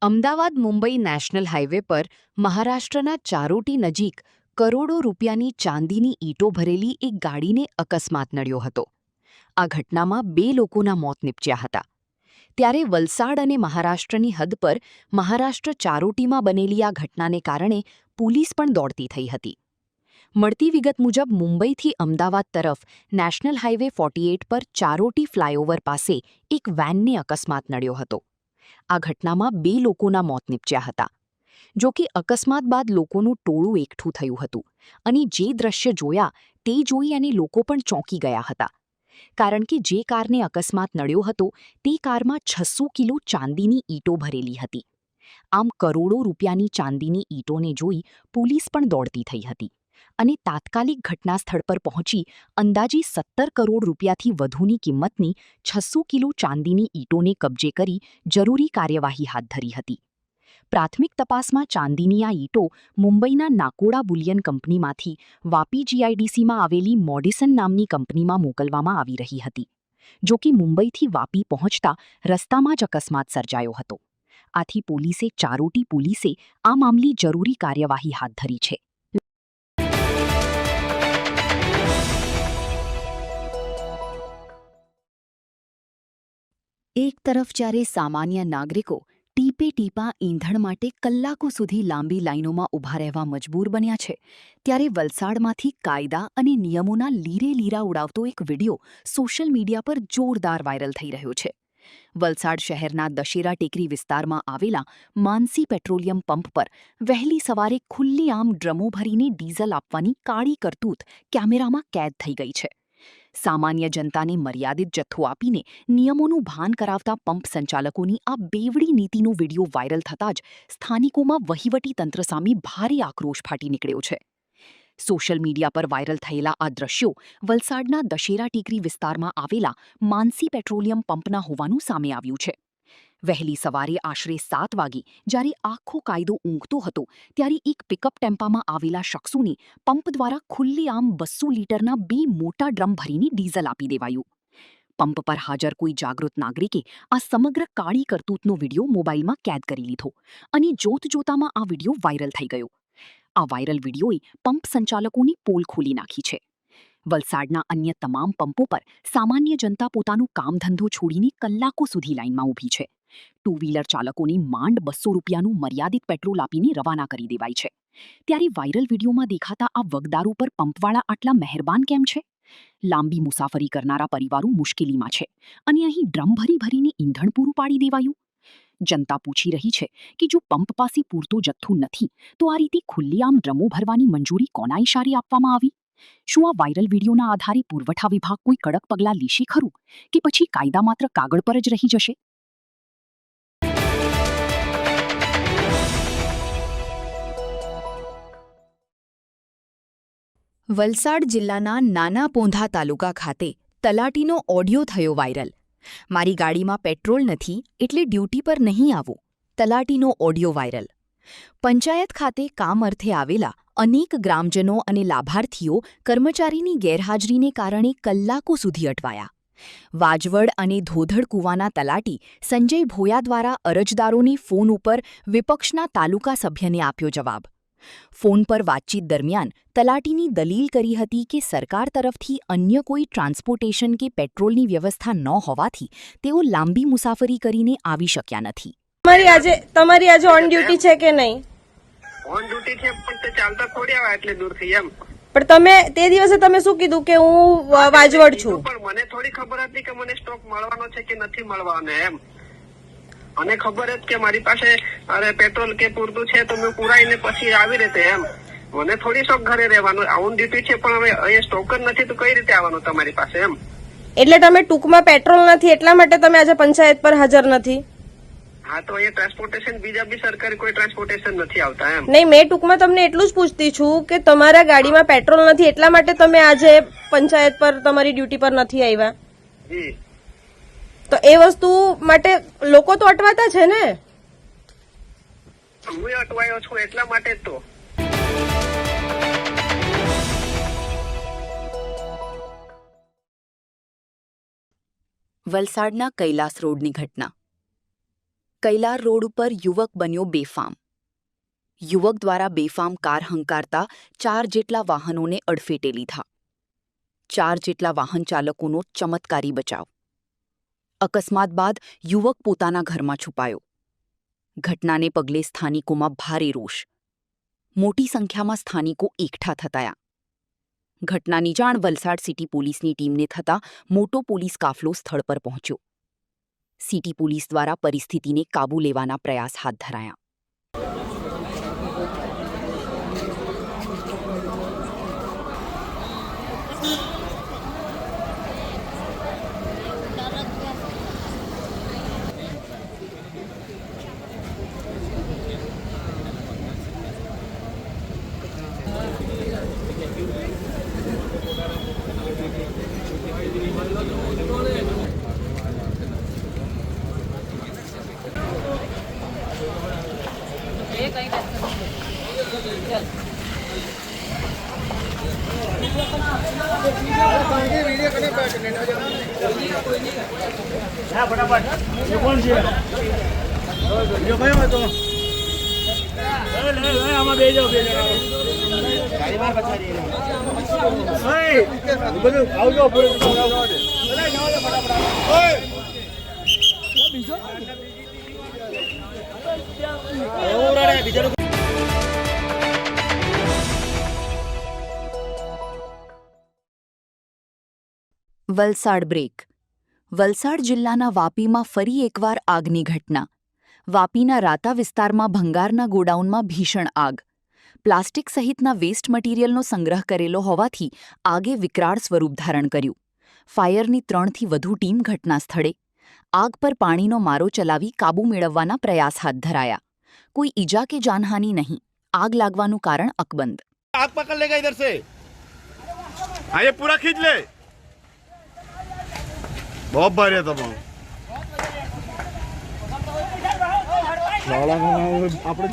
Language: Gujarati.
અમદાવાદ મુંબઈ નેશનલ હાઈવે પર મહારાષ્ટ્રના ચારોટી નજીક કરોડો રૂપિયાની ચાંદીની ઈંટો ભરેલી એક ગાડીને અકસ્માત નડ્યો હતો. આ ઘટનામાં 2 લોકોના મોત નીપજ્યા હતા. ત્યારે વલસાડ અને મહારાષ્ટ્રની હદ પર મહારાષ્ટ્ર ચારોટીમાં બનેલી આ ઘટનાને કારણે પોલીસ પણ દોડતી થઈ હતી. મળતી વિગત મુજબ મુંબઈથી અમદાવાદ તરફ નેશનલ હાઈવે 48 પર ચારોટી ફ્લાયઓવર પાસે એક વેનને અકસ્માત નડ્યો હતો. આ ઘટનામાં 2 લોકોના મોત નીપજ્યા હતા. જો કે અકસ્માત બાદ લોકોનું ટોળું એકઠું થયું હતું અને જે દ્રશ્ય જોયા તે જોઈ અને લોકો પણ ચોંકી ગયા હતા. કારણ કે જે કારને અકસ્માત નડ્યો હતો તે કારમાં 600 કિલો ચાંદીની ઈંટો ભરેલી હતી. આમ કરોડો રૂપિયાની ચાંદીની ઈંટોને જોઈ પોલીસ પણ દોડતી થઈ હતી અને તાત્કાલિક ઘટનાસ્થળ પર પહોંચી અંદાજે 17 કરોડ રૂપિયાથી વધુની કિંમતની 600 કિલો ચાંદીની ઈંટોને કબજે કરી જરૂરી કાર્યવાહી હાથ ધરી હતી. પ્રાથમિક તપાસમાં ચાંદીની આ ઈંટો મુંબઈના નાકોડા બુલિયન કંપનીમાંથી વાપી જીઆઈડીસીમાં આવેલી મોડિસન નામની કંપનીમાં મોકલવામાં આવી રહી હતી. જો કે મુંબઈથી વાપી પહોંચતા રસ્તામાં જ અકસ્માત સર્જાયો હતો. આથી ચારોટી પોલીસે આ મામલે જરૂરી કાર્યવાહી હાથ ધરી છે. એક તરફ જ્યારે સામાન્ય નાગરિકો ટીપે ટીપા ઈંધણ માટે કલાકો સુધી લાંબી લાઈનોમાં ઊભા રહેવા મજબૂર બન્યા છે, ત્યારે વલસાડમાંથી કાયદા અને નિયમોના લીરે લીરા ઉડાવતો એક વિડિયો સોશિયલ મીડિયા પર જોરદાર વાયરલ થઈ રહ્યો છે. વલસાડ શહેરના દશેરા ટેકરી વિસ્તારમાં આવેલા માનસી પેટ્રોલિયમ પંપ પર વહેલી સવારે ખુલ્લેઆમ ડ્રમો ભરીને ડીઝલ આપવાની કાળી કરતૂત કેમેરામાં કેદ થઈ ગઈ છે. સામાન્ય જનતાને મર્યાદિત જથ્થો આપીને નિયમોનું ભાન કરાવતા પંપ સંચાલકોની આ બેવડી નીતિનો વિડિયો વાયરલ થતાં જ સ્થાનિકોમાં વહીવટી તંત્ર સામે ભારે આક્રોશ ફાટી નીકળ્યો છે. સોશિયલ મીડિયા પર વાયરલ થયેલા આ દ્રશ્યો વલસાડના દશેરા ટેકરી વિસ્તારમાં આવેલા માનસી પેટ્રોલિયમ પંપના હોવાનું સામે આવ્યું છે. વહેલી સવારે આશરે 7 વાગે જ્યારે આખો કાયદો ઊંઘતો હતો ત્યારે એક પિકઅપ ટેમ્પામાં આવેલા શખ્સોને પંપ દ્વારા ખુલ્લેઆમ 200 લીટરના 2 મોટા ડ્રમ ભરીને ડીઝલ આપી દેવાયું. પંપ પર હાજર કોઈ જાગૃત નાગરિકે આ સમગ્ર કાળી કરતૂતનો વિડિયો મોબાઈલમાં કેદ કરી લીધો અને જોતજોતામાં આ વિડિયો વાયરલ થઈ ગયો. આ વાયરલ વિડિયોએ પંપ સંચાલકોની પોલ ખોલી નાખી છે. વલસાડના અન્ય તમામ પંપો પર સામાન્ય જનતા પોતાનું કામ ધંધો છોડીને કલાકો સુધી લાઇનમાં ઊભી છે. 2 વ્હીલર ચાલકોને માંડ 200 રૂપિયાનું મર્યાદિત પેટ્રોલ આપીને રવાના કરી દેવાય છે. ત્યારે વાયરલ વિડીયોમાં દેખાતા આ વગદારો પર પંપવાળા આટલા મહેરબાન કેમ છે? લાંબી મુસાફરી કરનારા પરિવારો મુશ્કેલીમાં છે અને અહીં ડ્રમ ભરીને ઈંધણ પૂરું પાડી દેવાયું. જનતા પૂછી રહી છે કે જો પંપ પાસે પૂરતો જથ્થો નથી તો આ રીતે ખુલ્લેઆમ ડ્રમો ભરવાની મંજૂરી કોના ઇશારે આપવામાં આવી? શું આ વાયરલ વિડીયોના આધારે પુરવઠા વિભાગ કોઈ કડક પગલાં લેશે ખરું કે પછી કાયદા માત્ર કાગળ પર જ રહી જશે? વલસાડ જિલ્લાના નાના પોંધા તાલુકા ખાતે તલાટીનો ઓડિયો થયો વાયરલ. મારી ગાડીમાં પેટ્રોલ નથી એટલે ડ્યુટી પર નહીં આવું. તલાટીનો ઓડિયો વાયરલ. પંચાયત ખાતે કામ અર્થે આવેલા અનેક ગ્રામજનો અને લાભાર્થીઓ કર્મચારીની ગેરહાજરીને કારણે કલાકો સુધી અટવાયા. વાજવડ અને ધોધડ કૂવાના તલાટી સંજય ભોયા દ્વારા અરજદારોને ફોન ઉપર વિપક્ષના તાલુકા સભ્યને આપ્યો જવાબ. ફોન પર વાતચીત દરમિયાન તલાટીની દલીલ કરી હતી કે સરકાર તરફથી અન્ય કોઈ ટ્રાન્સપોર્ટેશન કે પેટ્રોલની વ્યવસ્થા ન હોવાથી તેઓ લાંબી મુસાફરી કરીને આવી શક્યા નથી. તમારી આજે ઓન ડ્યુટી છે કે નહીં? ઓન ડ્યુટી છે પણ તે ચાલતા થોડી આવે એટલે દૂરથી એમ. પણ તમે તે દિવસે તમે શું કીધું કે હું વાજવડ છું? પણ મને થોડી ખબર હતી કે મને સ્ટોક મળવાનો છે કે નથી મળવાનો એમ. મને ખબર જ કે મારી પાસે પેટ્રોલ કે પૂરતું છે તો મેં પુરાઈને પછી આવી રીતે એમ. મને થોડી શોખ ઘરે રહેવાનું. ઓન ડ્યુટી છે પણ હવે અહીંયા સ્ટોક જ નથી તો કઈ રીતે આવવાનું તમારી પાસે એમ. એટલે તમે ટૂંકમાં પેટ્રોલ નથી એટલા માટે તમે આજે પંચાયત પર હાજર નથી? હા તો એ ટ્રાન્સપોર્ટેશન બીજા બી સરકારી કોઈ ટ્રાન્સપોર્ટેશન નથી આવતા એમ. નહીં, મેં ટૂંકમાં તમને એટલું જ પૂછતી છું કે તમારા ગાડીમાં પેટ્રોલ નથી એટલા માટે તમે આજે પંચાયત પર તમારી ડ્યુટી પર નથી આવ્યા. જી તો એ વસ્તુ માટે લોકો તો અટવાતા છે ને? હું અટવાયો છું એટલા માટે જ તો. વલસાડના કૈલાસ રોડની ઘટના. કૈલાર રોડ ઉપર યુવક બન્યો બેફામ. યુવક દ્વારા બેફામ કાર હંકારતા 4 જેટલા વાહનોને અડફેટે લીધા. 4 જેટલા વાહન ચાલકોનો ચમત્કારી બચાવ. અકસ્માત બાદ યુવક પોતાના ઘરમાં છુપાયો. ઘટનાને પગલે સ્થાનિકોમાં ભારે રોષ. મોટી સંખ્યામાં સ્થાનિકો એકઠા થયા. ઘટનાની જાણ વલસાડ સિટી પોલીસની ટીમને થતાં મોટો પોલીસ કાફલો સ્થળ પર પહોંચ્યો. સિટી પોલીસ દ્વારા પરિસ્થિતિને કાબૂ લેવાના પ્રયાસ હાથ ધરાયા. વલસાડ બ્રેક. વલસાડ જિલ્લાના વાપીમાં ફરી એકવાર આગની ઘટના. વાપીના રાતા વિસ્તારમાં ભંગારના ગોડાઉનમાં ભીષણ આગ. પ્લાસ્ટિક સહિતના વેસ્ટ મટીરીયલનો સંગ્રહ કરેલો હોવાથી આગે વિકરાળ સ્વરૂપ ધારણ કર્યું. ફાયરની 3થી વધુ ટીમ ઘટના સ્થળે. આગ પર પાણીનો મારો ચલાવી કાબૂ મેળવવાના પ્રયાસ હાથ ધરાયા. કોઈ ઈજા કે જાનહાનિ નહીં. આગ લાગવાનું કારણ અકબંધ. आग पकड़ लेगा इधर से, हाँ ये पूरा खींच ले. बहुत भारी है तब આપણે